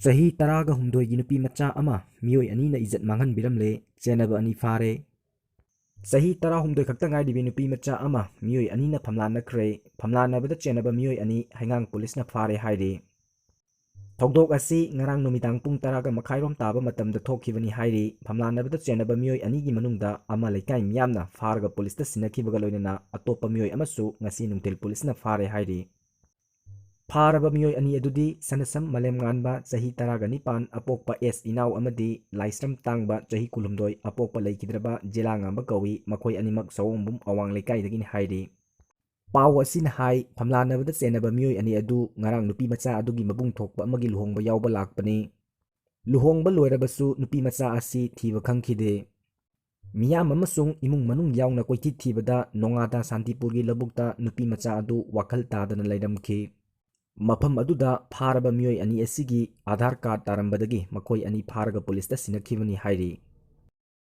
ꯆꯍꯤ 18ꯒꯤ ꯅꯨꯄꯤ ꯃꯆꯥ ꯑꯃ ꯃꯤꯑꯣꯏ ꯑꯅꯤꯅ ꯏꯖꯠ ꯃꯥꯡꯍꯟꯕꯤꯔꯝꯂꯦ, ꯆꯦꯟꯅꯕ ꯑꯅꯤ ꯐꯥꯔꯦ꯫ ꯆꯍꯤ 18 ꯈꯛꯇ ꯉꯥꯏꯔꯤꯕꯤ ꯅꯨꯄꯤ ꯃꯆꯥ ꯑꯃ ꯃꯤꯑꯣꯏ ꯑꯅꯤꯅ ꯐꯝꯂꯥꯟꯅꯈ꯭ꯔꯦ꯫ ꯐꯝꯂꯥꯟꯅꯕꯗ ꯆꯦꯟꯅꯕ ꯃꯤꯑꯣꯏ ꯑꯅꯤ ꯍꯩꯉꯥꯡ ꯄꯨꯂꯤꯁꯅ ꯐꯥꯔꯦ ꯍꯥꯏꯔꯤ꯫ ꯊꯧꯗꯣꯛ ꯑꯁꯤ ꯉꯔꯥꯡ ꯅꯨꯃꯤꯗꯥꯡ ꯄꯨꯡ 10:30 ꯇꯥꯕ ꯃꯇꯝꯗ ꯊꯣꯛꯈꯤꯕꯅꯤ ꯍꯥꯏꯔꯤ꯫ ꯐꯝꯂꯥꯟꯅꯕꯗ ꯆꯦꯟꯅꯕ ꯃꯤꯑꯣꯏ ꯑꯅꯤꯒꯤ ꯃꯅꯨꯡꯗ ꯑꯃ ꯂꯩꯀꯥꯏ ꯃꯤꯌꯥꯝꯅ ꯐꯥꯔꯒ ꯄꯨꯂꯤꯁꯇ ꯁꯤꯟꯅꯈꯤꯕꯒ ꯂꯣꯏꯅꯅ ꯑꯇꯣꯞꯄ ꯃꯤꯑꯣꯏ ꯑꯃꯁꯨ ꯉꯁꯤ ꯅꯨꯡꯊꯤꯜ ꯄꯨꯂꯤꯁꯅ ꯐꯥꯔꯦ ꯍꯥꯏꯔꯤ꯫ ꯐꯥꯔꯕ ꯃꯤꯑꯣꯏ ꯑꯅꯤ ꯑꯗꯨꯗꯤ ꯁꯅꯁꯝ ꯃꯥꯂꯦꯝꯉꯥꯟꯕ ꯆꯍꯤ 19 ꯑꯄꯣꯛꯄ ꯑꯦꯁ ꯏꯅꯥꯎ ꯑꯃꯗꯤ ꯂꯥꯏꯁ꯭ꯔꯝ ꯇꯥꯡꯕ ꯆꯍꯤ 19 ꯑꯄꯣꯛꯄ ꯂꯩꯈꯤꯗ꯭ꯔꯕ ꯖꯦꯂꯥꯉꯥꯟꯕ ꯀꯧꯏ꯫ ꯃꯈꯣꯏ ꯑꯅꯤꯃꯛ ꯁꯑꯣꯝꯕꯨꯝ ꯑꯋꯥꯡ ꯂꯩꯀꯥꯏꯗꯒꯤꯅꯤ ꯍꯥꯏꯔꯤ꯫ ꯄꯥꯎ ꯑꯁꯤꯅ ꯍꯥꯏ ꯐꯝꯂꯥꯟꯅꯕꯗ ꯆꯦꯟꯅꯕ ꯃꯤꯑꯣꯏ ꯑꯅꯤ ꯑꯗꯨ ꯉꯔꯥꯡ ꯅꯨꯄꯤ ꯃꯆꯥ ꯑꯗꯨꯒꯤ ꯃꯕꯨꯡ ꯊꯣꯛꯄ ꯑꯃꯒꯤ ꯂꯨꯍꯣꯡꯕ ꯌꯥꯎꯕ ꯂꯥꯛꯄꯅꯤ꯫ ꯂꯨꯍꯣꯡꯕ ꯂꯣꯏꯔꯕꯁꯨ ꯅꯨꯄꯤ ꯃꯆꯥ ꯑꯁꯤ ꯊꯤꯕ ꯈꯪꯈꯤꯗꯦ꯫ ꯃꯤꯌꯥꯝ ꯑꯃꯁꯨꯡ ꯏꯃꯨꯡ ꯃꯅꯨꯡ ꯌꯥꯎꯅ ꯀꯣꯏꯊꯤ ꯊꯤꯕꯗ ꯅꯣꯡꯉꯥꯗ ꯁꯥꯟꯇꯤꯄꯨꯔꯒꯤ ꯂꯧꯕꯨꯛꯇ ꯅꯨꯄꯤ ꯃꯆꯥ ꯑꯗꯨ ꯋꯥꯈꯜ ꯇꯥꯗꯅ ꯂꯩꯔꯝꯈꯤ꯫ ꯃꯐꯝ ꯑꯗꯨꯗ ꯐꯥꯔꯕ ꯃꯤꯑꯣꯏ ꯑꯅꯤ ꯑꯁꯤꯒꯤ ꯑꯥꯙꯥꯔ ꯀꯥꯔꯗ ꯇꯥꯔꯝꯕꯗꯒꯤ ꯃꯈꯣꯏ ꯑꯅꯤ ꯐꯥꯔꯒ ꯄꯨꯂꯤꯁꯇ ꯁꯤꯟꯅꯈꯤꯕꯅꯤ ꯍꯥꯏꯔꯤ꯫